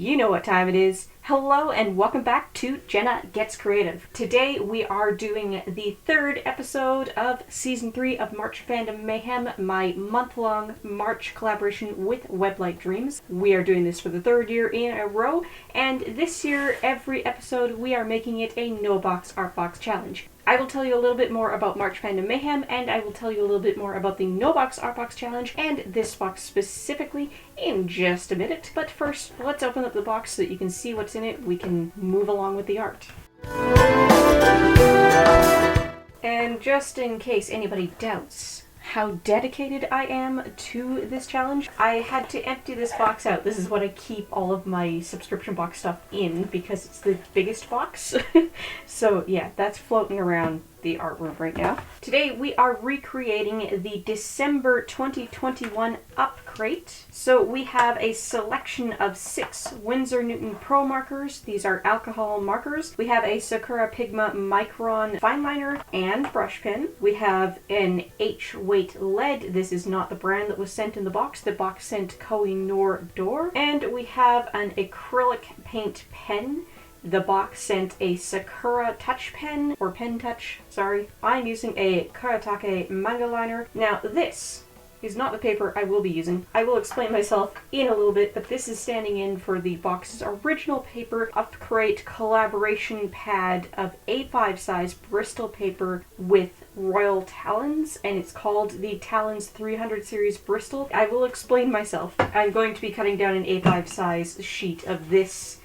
You know what time it is. Hello and welcome back to Jenna Gets Creative. Today we are doing the third episode of Season 3 of March Fandom Mayhem, my month-long March collaboration with Weblight Dreams. We are doing this for the third year in a row, and this year, every episode, we are making it a no-box art box challenge. I will tell you a little bit more about March Fandom Mayhem, and I will tell you a little bit more about the No Box Art Box Challenge, and this box specifically, in just a minute. But first, let's open up the box so that you can see what's in it. We can move along with the art. And just in case anybody doubts how dedicated I am to this challenge, I had to empty this box out. This is what I keep all of my subscription box stuff in because it's the biggest box. So yeah, that's floating around the art room right now. Today we are recreating the December 2021 UpCrate. So we have a selection of 6 Winsor Newton Pro markers. These are alcohol markers. We have a Sakura Pigma Micron fine liner and brush pen. We have an H-weight lead. This is not the brand that was sent in the box. The box sent Koh-I-Noor door. And we have an acrylic paint pen. The box sent a Sakura touch pen, or pen touch, sorry. I'm using a Karatake manga liner. Now this is not the paper I will be using. I will explain myself in a little bit, but this is standing in for the box's original paper, UpCrate collaboration pad of A5 size Bristol paper with royal talons, and it's called the Talons 300 series Bristol. I will explain myself. I'm going to be cutting down an A5 size sheet of this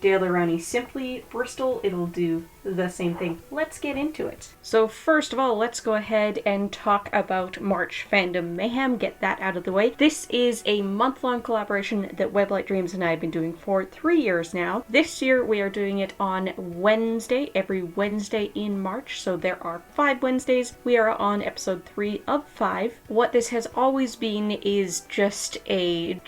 Daler-Rowney Simply Bristol. It'll do the same thing. Let's get into it. So first of all, let's go ahead and talk about March Fandom Mayhem, get that out of the way. This is a month-long collaboration that Weblight Dreams and I have been doing for 3 years now. This year we are doing it on Wednesday, every Wednesday in March, so there are 5 Wednesdays. We are on episode 3 of 5. What this has always been is just 2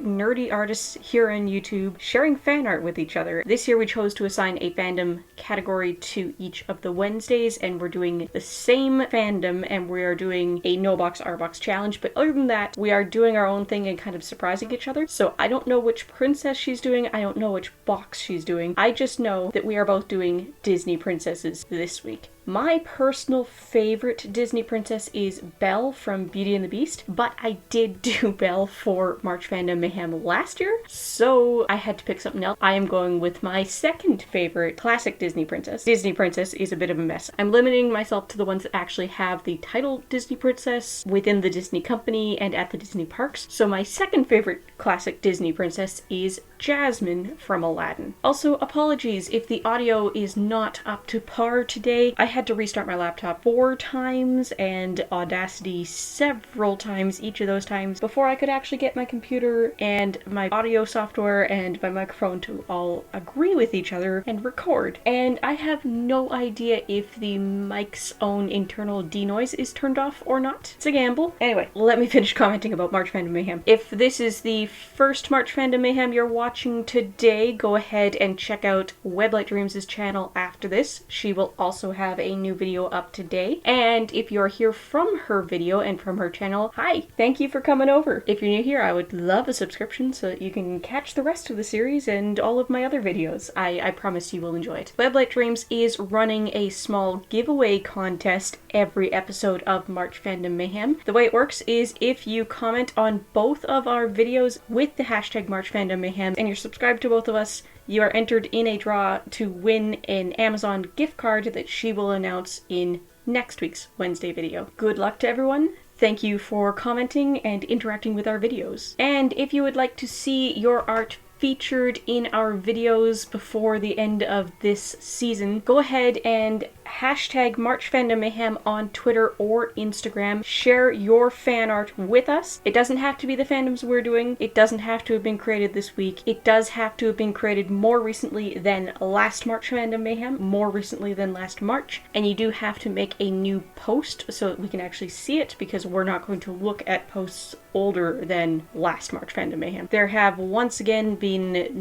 nerdy artists here on YouTube sharing fan art with each other. This year we chose to assign a fandom category to each of the Wednesdays, and we're doing the same fandom, and we are doing a no box art box challenge. But other than that, we are doing our own thing and kind of surprising each other. So I don't know which princess she's doing. I don't know which box she's doing. I just know that we are both doing Disney princesses this week. My personal favorite Disney princess is Belle from Beauty and the Beast, but I did do Belle for March Fandom Mayhem last year, so I had to pick something else. I am going with my second favorite classic Disney princess. Disney princess is a bit of a mess. I'm limiting myself to the ones that actually have the title Disney princess within the Disney company and at the Disney parks. So my second favorite classic Disney princess is Jasmine from Aladdin. Also, apologies if the audio is not up to par today. I had to restart my laptop 4 times and Audacity several times, each of those times, before I could actually get my computer and my audio software and my microphone to all agree with each other and record. And I have no idea if the mic's own internal denoise is turned off or not. It's a gamble. Anyway, let me finish commenting about March Fandom Mayhem. If this is the first March Fandom Mayhem you're watching today, go ahead and check out Weblight Dreams' channel after this. She will also have a new video up today. And if you're here from her video and from her channel, hi! Thank you for coming over. If you're new here, I would love a subscription so that you can catch the rest of the series and all of my other videos. I promise you will enjoy it. Weblight Dreams is running a small giveaway contest every episode of March Fandom Mayhem. The way it works is if you comment on both of our videos with the hashtag March Fandom Mayhem and you're subscribed to both of us, you are entered in a draw to win an Amazon gift card that she will announce in next week's Wednesday video. Good luck to everyone. Thank you for commenting and interacting with our videos. And if you would like to see your art featured in our videos before the end of this season, go ahead and hashtag March Fandom Mayhem on Twitter or Instagram. Share your fan art with us. It doesn't have to be the fandoms we're doing. It doesn't have to have been created this week. It does have to have been created more recently than last March Fandom Mayhem, more recently than last March. And you do have to make a new post so that we can actually see it, because we're not going to look at posts older than last March Fandom Mayhem. There have once again been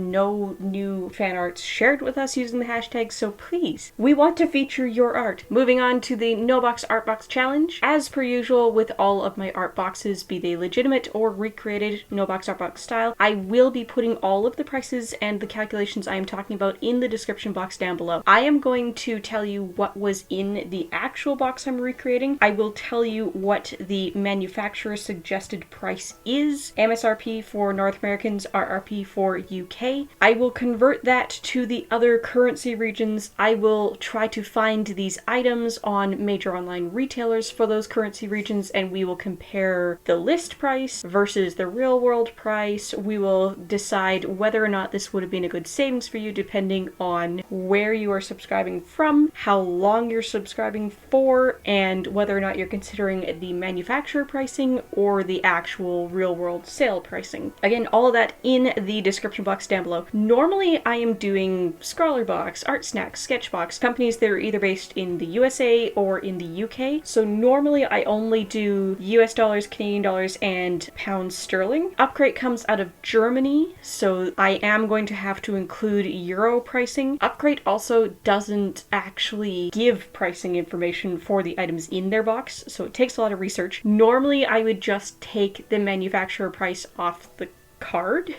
no new fan arts shared with us using the hashtag, so please, we want to feature your art. Moving on to the No Box Art Box Challenge. As per usual with all of my art boxes, be they legitimate or recreated No Box Art Box style, I will be putting all of the prices and the calculations I am talking about in the description box down below. I am going to tell you what was in the actual box I'm recreating. I will tell you what the manufacturer suggested price is, MSRP for North Americans, RRP for UK. I will convert that to the other currency regions. I will try to find these items on major online retailers for those currency regions, and we will compare the list price versus the real world price. We will decide whether or not this would have been a good savings for you depending on where you are subscribing from, how long you're subscribing for, and whether or not you're considering the manufacturer pricing or the actual real world sale pricing. Again, all of that in the description box down below. Normally I am doing Scholarbox, Art Snacks, Sketchbox, companies that are either based in the USA or in the UK. So normally I only do US dollars, Canadian dollars, and pounds sterling. UpCrate comes out of Germany, so I am going to have to include euro pricing. UpCrate also doesn't actually give pricing information for the items in their box, so it takes a lot of research. Normally I would just take the manufacturer price off the card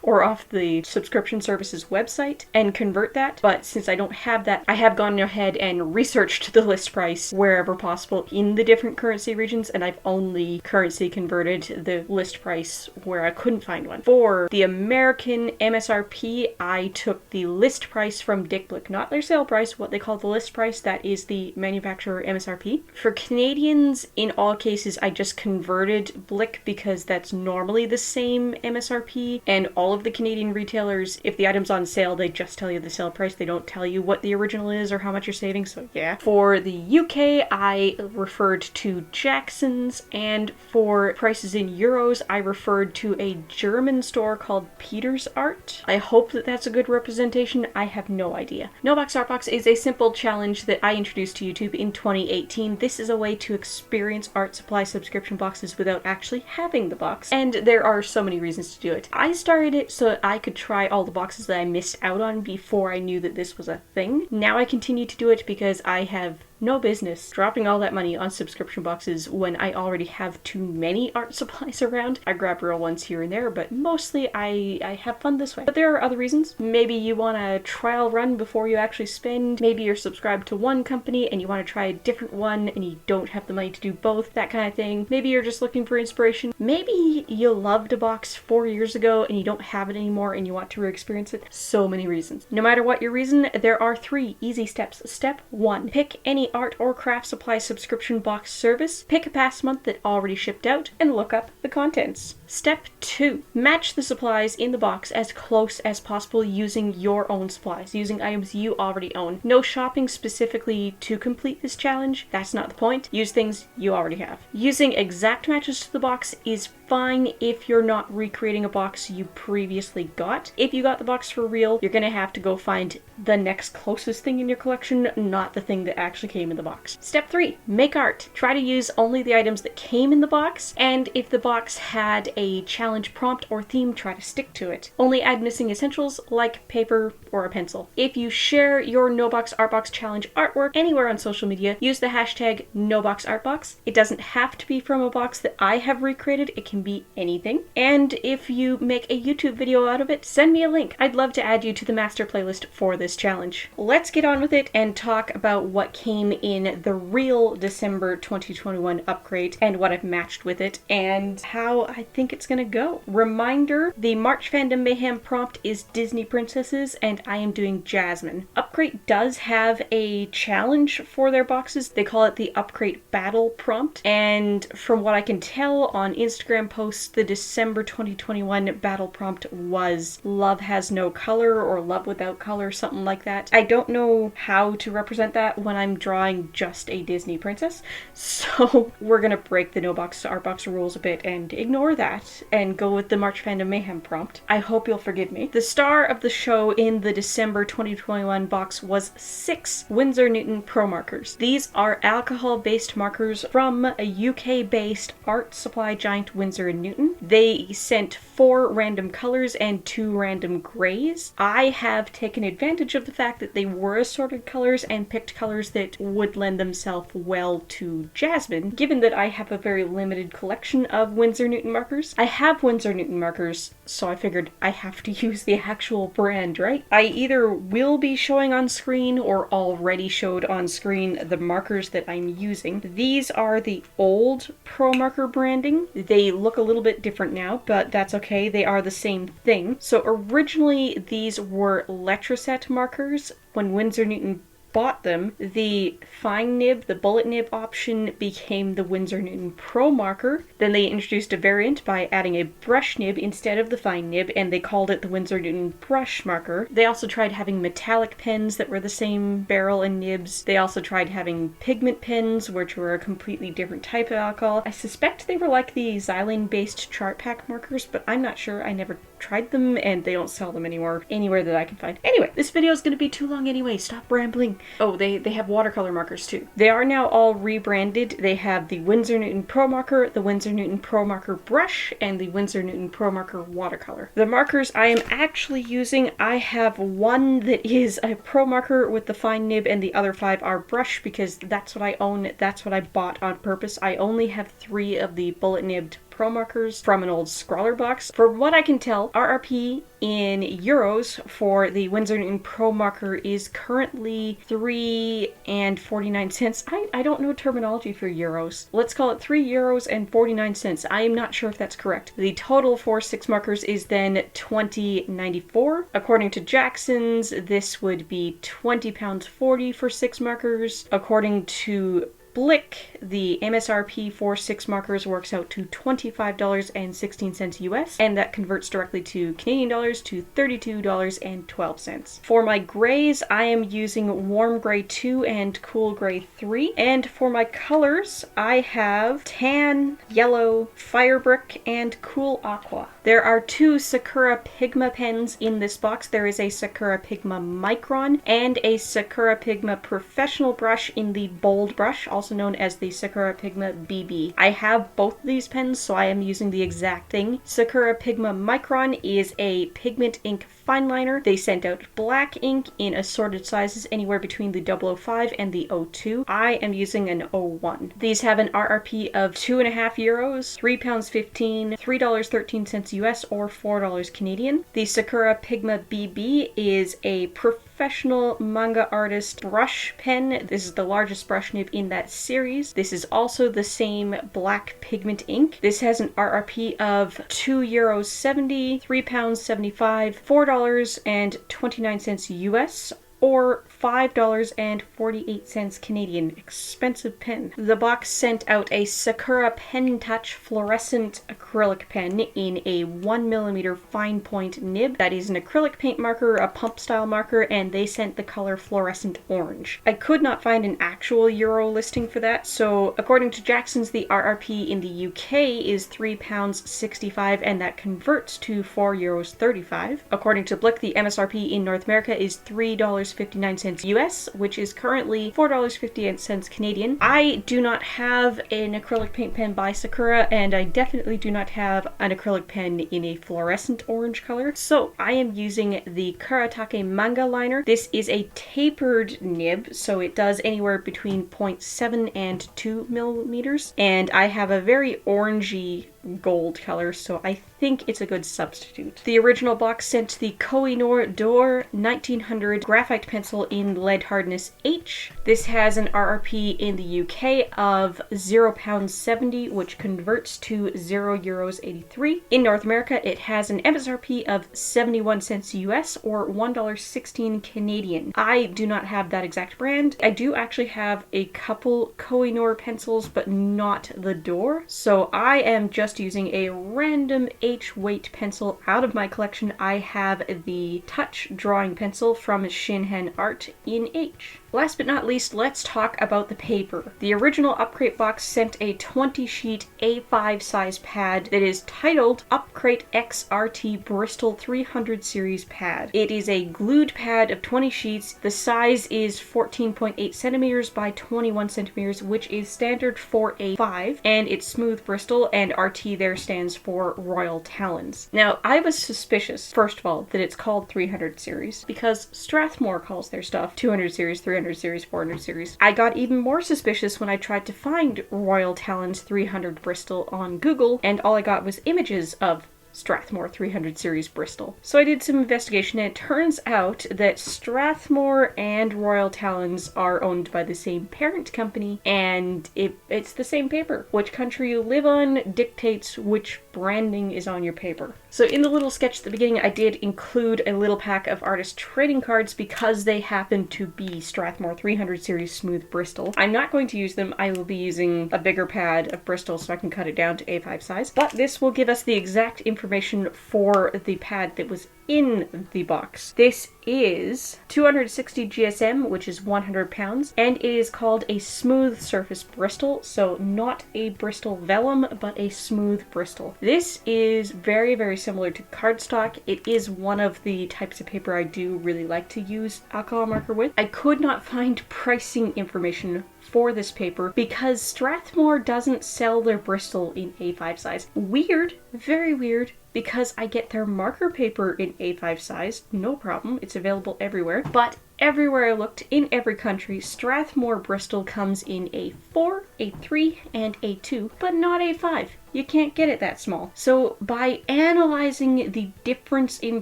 or off the subscription services website and convert that, but since I don't have that, I have gone ahead and researched the list price wherever possible in the different currency regions, and I've only currency converted the list price where I couldn't find one. For the American MSRP, I took the list price from Dick Blick, not their sale price, what they call the list price, that is the manufacturer MSRP. For Canadians, in all cases, I just converted Blick because that's normally the same MSRP, and all of the Canadian retailers, if the item's on sale, they just tell you the sale price. They don't tell you what the original is or how much you're saving, so yeah. For the UK, I referred to Jackson's, and for prices in euros, I referred to a German store called Peter's Art. I hope that that's a good representation. I have no idea. No Box Art Box is a simple challenge that I introduced to YouTube in 2018. This is a way to experience art supply subscription boxes without actually having the box, and there are so many reasons to do it. I started it so that I could try all the boxes that I missed out on before I knew that this was a thing. Now I continue to do it because I have no business dropping all that money on subscription boxes when I already have too many art supplies around. I grab real ones here and there, but mostly I have fun this way. But there are other reasons. Maybe you want a trial run before you actually spend. Maybe you're subscribed to one company and you want to try a different one and you don't have the money to do both, that kind of thing. Maybe you're just looking for inspiration. Maybe you loved a box 4 years ago and you don't have it anymore and you want to re-experience it. So many reasons. No matter what your reason, there are 3 easy steps. Step 1, pick any art or craft supply subscription box service, pick a past month that already shipped out, and look up the contents. Step 2, match the supplies in the box as close as possible using your own supplies, using items you already own. No shopping specifically to complete this challenge, that's not the point. Use things you already have. Using exact matches to the box is fine if you're not recreating a box you previously got. If you got the box for real, you're gonna have to go find the next closest thing in your collection, not the thing that actually came in the box. Step 3, make art. Try to use only the items that came in the box, and if the box had a challenge prompt or theme, try to stick to it. Only add missing essentials like paper or a pencil. If you share your No Box Art Box challenge artwork anywhere on social media, use the hashtag NoBoxArtBox. It doesn't have to be from a box that I have recreated, it can be anything. And if you make a YouTube video out of it, send me a link. I'd love to add you to the master playlist for this challenge. Let's get on with it and talk about what came in the real December 2021 UpCrate and what I've matched with it and how I think it's gonna go. Reminder, the March Fandom Mayhem prompt is Disney princesses and I am doing Jasmine. UpCrate does have a challenge for their boxes. They call it the UpCrate Battle prompt, and from what I can tell on Instagram posts, the December 2021 battle prompt was Love Has No Color or Love Without Color, something like that. I don't know how to represent that when I'm drawing drawing just a Disney princess. So we're gonna break the no box art box rules a bit and ignore that and go with the March Fandom Mayhem prompt. I hope you'll forgive me. The star of the show in the December 2021 box was 6 Winsor Newton Pro markers. These are alcohol-based markers from a UK-based art supply giant Winsor & Newton. They sent 4 random colors and 2 random grays. I have taken advantage of the fact that they were assorted colors and picked colors that would lend themselves well to Jasmine, given that I have a very limited collection of Winsor Newton markers. I have Winsor Newton markers, so I figured I have to use the actual brand, right? I either will be showing on screen or already showed on screen the markers that I'm using. These are the old Pro marker branding. They look a little bit different now, but that's okay. They are the same thing. So originally these were Letraset markers. When Winsor Newton bought them, the fine nib, the bullet nib option became the Winsor Newton Pro marker. Then they introduced a variant by adding a brush nib instead of the fine nib, and they called it the Winsor Newton brush marker. They also tried having metallic pens that were the same barrel and nibs. They also tried having pigment pens, which were a completely different type of alcohol. I suspect they were like the xylene based chart pack markers, but I'm not sure. I never tried them and they don't sell them anymore anywhere that I can find. Anyway, this video is going to be too long anyway. Stop rambling. Oh, they have watercolor markers too. They are now all rebranded. They have the Winsor Newton Pro marker, the Winsor Newton Pro marker brush, and the Winsor Newton Pro marker watercolor. The markers I am actually using, I have one that is a Pro marker with the fine nib and the other 5 are brush because that's what I own. That's what I bought on purpose. I only have 3 of the bullet nibbed Pro markers from an old scrawler box. From what I can tell, RRP in euros for the Winsor Newton Pro marker is currently 3.49 cents. I don't know terminology for euros. Let's call it 3 euros and 49 cents. I am not sure if that's correct. The total for 6 markers is then 20.94. According to Jackson's, this would be £20.40 for 6 markers. According to Blick, the MSRP for 6 markers works out to $25.16 US, and that converts directly to Canadian dollars to $32.12. For my grays, I am using Warm Gray 2 and Cool Gray 3, and for my colors, I have Tan, Yellow, Fire Brick, and Cool Aqua. There are 2 Sakura Pigma pens in this box. There is a Sakura Pigma Micron and a Sakura Pigma Professional brush in the bold brush, also known as the Sakura Pigma BB. I have both of these pens, so I am using the exact thing. Sakura Pigma Micron is a pigment ink fine liner. They sent out black ink in assorted sizes anywhere between the 005 and the 02. I am using an 01. These have an RRP of 2.5 euros, £3.15, $3.13 US, or $4 Canadian. The Sakura Pigma BB is a professional manga artist brush pen. This is the largest brush nib in that series. This is also the same black pigment ink. This has an RRP of €2.70, £3.75, $4.29 US, or $5.48 Canadian. Expensive pen. The box sent out a Sakura Pen Touch fluorescent acrylic pen in a 1mm fine point nib. That is an acrylic paint marker, a pump style marker, and they sent the color fluorescent orange. I could not find an actual euro listing for that, so according to Jackson's, the RRP in the UK is £3.65, and that converts to €4.35. According to Blick, the MSRP in North America is $3.59 US, which is currently $4.58 Canadian. I do not have an acrylic paint pen by Sakura, and I definitely do not have an acrylic pen in a fluorescent orange color, so I am using the Kuretake Manga liner. This is a tapered nib, so it does anywhere between 0.7 and 2 millimeters, and I have a very orangey gold color, so I think it's a good substitute. The original box sent the Koh-I-Noor Door 1900 graphite pencil in lead hardness H. This has an RRP in the UK of £0.70, which converts to €0.83. In North America, it has an MSRP of 71 cents US, or $1.16 Canadian. I do not have that exact brand. I do actually have a couple Koh-I-Noor pencils, but not the Door, so I am just using a random H weight pencil out of my collection. I have the Touch drawing pencil from Shinhan Art in H. last but not least, let's talk about the paper. The original UpCrate box sent a 20-sheet A5 size pad that is titled UpCrate XRT Bristol 300 series pad. It is a glued pad of 20 sheets. The size is 14.8 centimeters by 21 centimeters, which is standard for A5, and it's smooth Bristol, and RT there stands for Royal Talons. Now, I was suspicious, first of all, that it's called 300 series, because Strathmore calls their stuff 200 series, 300 series, 400 series. I got even more suspicious when I tried to find Royal Talons 300 Bristol on Google, and all I got was images of Strathmore 300 series Bristol. So I did some investigation, and it turns out that Strathmore and Royal Talons are owned by the same parent company, and it's the same paper. Which country you live on dictates which branding is on your paper. So in the little sketch at the beginning, I did include a little pack of artist trading cards because they happen to be Strathmore 300 series smooth Bristol. I'm not going to use them. I will be using a bigger pad of Bristol so I can cut it down to A5 size, but this will give us the exact information for the pad that was in the box. This is 260 GSM, which is 100 pounds, and it is called a smooth surface Bristol, so not a Bristol vellum, but a smooth Bristol. This is very, very similar to cardstock. It is one of the types of paper I do really like to use alcohol marker with. I could not find pricing information for this paper because Strathmore doesn't sell their Bristol in A5 size. Weird, very weird, because I get their marker paper in A5 size, no problem, it's available everywhere. But everywhere I looked, in every country, Strathmore Bristol comes in A4, A3, and A2, but not A5. You can't get it that small. So by analyzing the difference in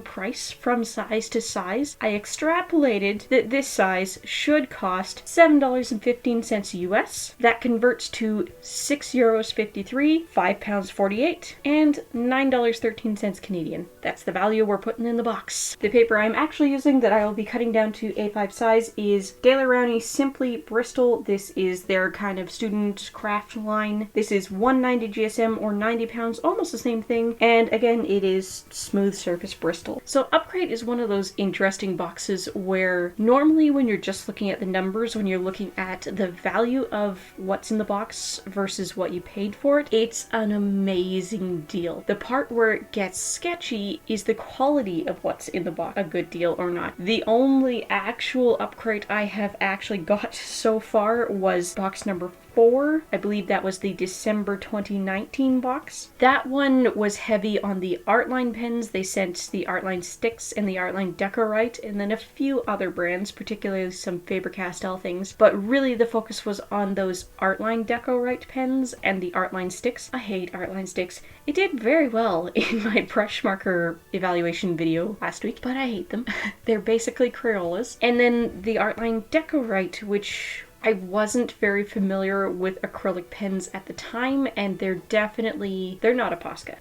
price from size to size, I extrapolated that this size should cost $7.15 US. That converts to €6.53, £5.48, and $9.13 Canadian. That's the value we're putting in the box. The paper I'm actually using that I will be cutting down to A5 size is Daler Rowney Simply Bristol. This is their kind of student craft line. This is 190 GSM or 90 pounds, almost the same thing. And again, it is smooth surface Bristol. So UpCrate is one of those interesting boxes where normally when you're just looking at the numbers, when you're looking at the value of what's in the box versus what you paid for it, it's an amazing deal. The part where it gets sketchy is the quality of what's in the box, a good deal or not. The only actual UpCrate I have actually got so far was box number 4. I believe that was the December 2019 box. That one was heavy on the Artline pens. They sent the Artline sticks and the Artline Decorite, and then a few other brands, particularly some Faber-Castell things. But really the focus was on those Artline Decorite pens and the Artline sticks. I hate Artline sticks. It did very well in my brush marker evaluation video last week, but I hate them. They're basically Crayolas. And then the Artline Decorite, which I wasn't very familiar with acrylic pens at the time, and they're not a Posca.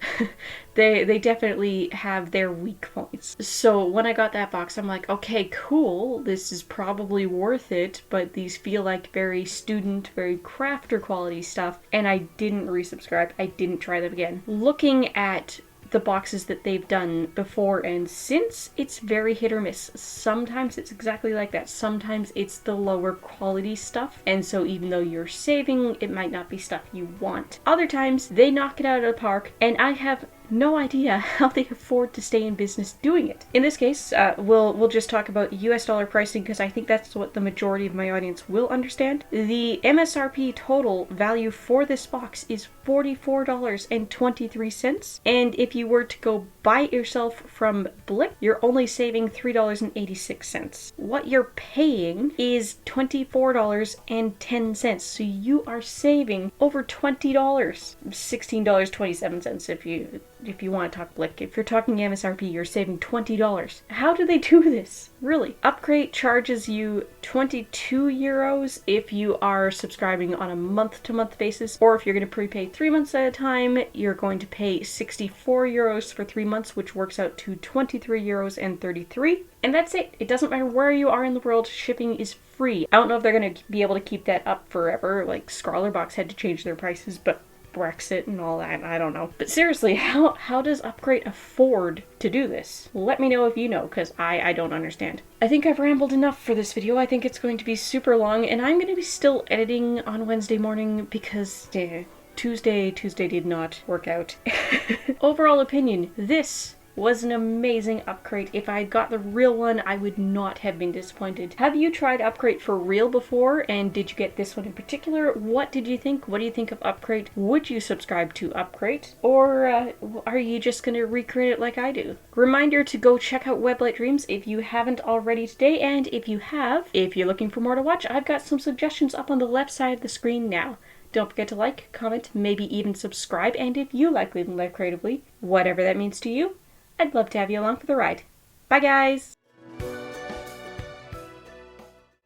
They definitely have their weak points. So when I got that box, I'm like, okay, cool, this is probably worth it, but these feel like very student, very crafter quality stuff, and I didn't resubscribe. I didn't try them again. Looking at the boxes that they've done before and since, it's very hit or miss. Sometimes it's exactly like that. Sometimes it's the lower quality stuff, and so even though you're saving, it might not be stuff you want. Other times they knock it out of the park, and I have no idea how they afford to stay in business doing it. In this case, we'll just talk about US dollar pricing because I think that's what the majority of my audience will understand. The MSRP total value for this box is $44.23, and if you were to go buy it yourself from Blick, you're only saving $3.86. What you're paying is $24.10, so you are saving over $20. $16.27 if you want to talk Blick. If you're talking MSRP, you're saving $20. How do they do this? Really? UpCrate charges you €22 if you are subscribing on a month-to-month basis, or if you're going to prepay 3 months at a time, you're going to pay €64 for 3 months, which works out to €23.33. And that's it. It doesn't matter where you are in the world, shipping is free. I don't know if they're going to be able to keep that up forever, like Scrawler Box had to change their prices, but Brexit and all that, I don't know. But seriously, how does UpCrate afford to do this? Let me know if you know, because I don't understand. I think I've rambled enough for this video. I think it's going to be super long, and I'm going to be still editing on Wednesday morning because Tuesday did not work out. Overall opinion, this was an amazing UpCrate. If I had got the real one, I would not have been disappointed. Have you tried UpCrate for real before, and did you get this one in particular? What did you think? What do you think of UpCrate? Would you subscribe to UpCrate? Or are you just gonna recreate it like I do? Reminder to go check out Weblight Dreams if you haven't already today, and if you have, if you're looking for more to watch, I've got some suggestions up on the left side of the screen now. Don't forget to like, comment, maybe even subscribe, and if you like living life creatively, whatever that means to you, I'd love to have you along for the ride. Bye, guys!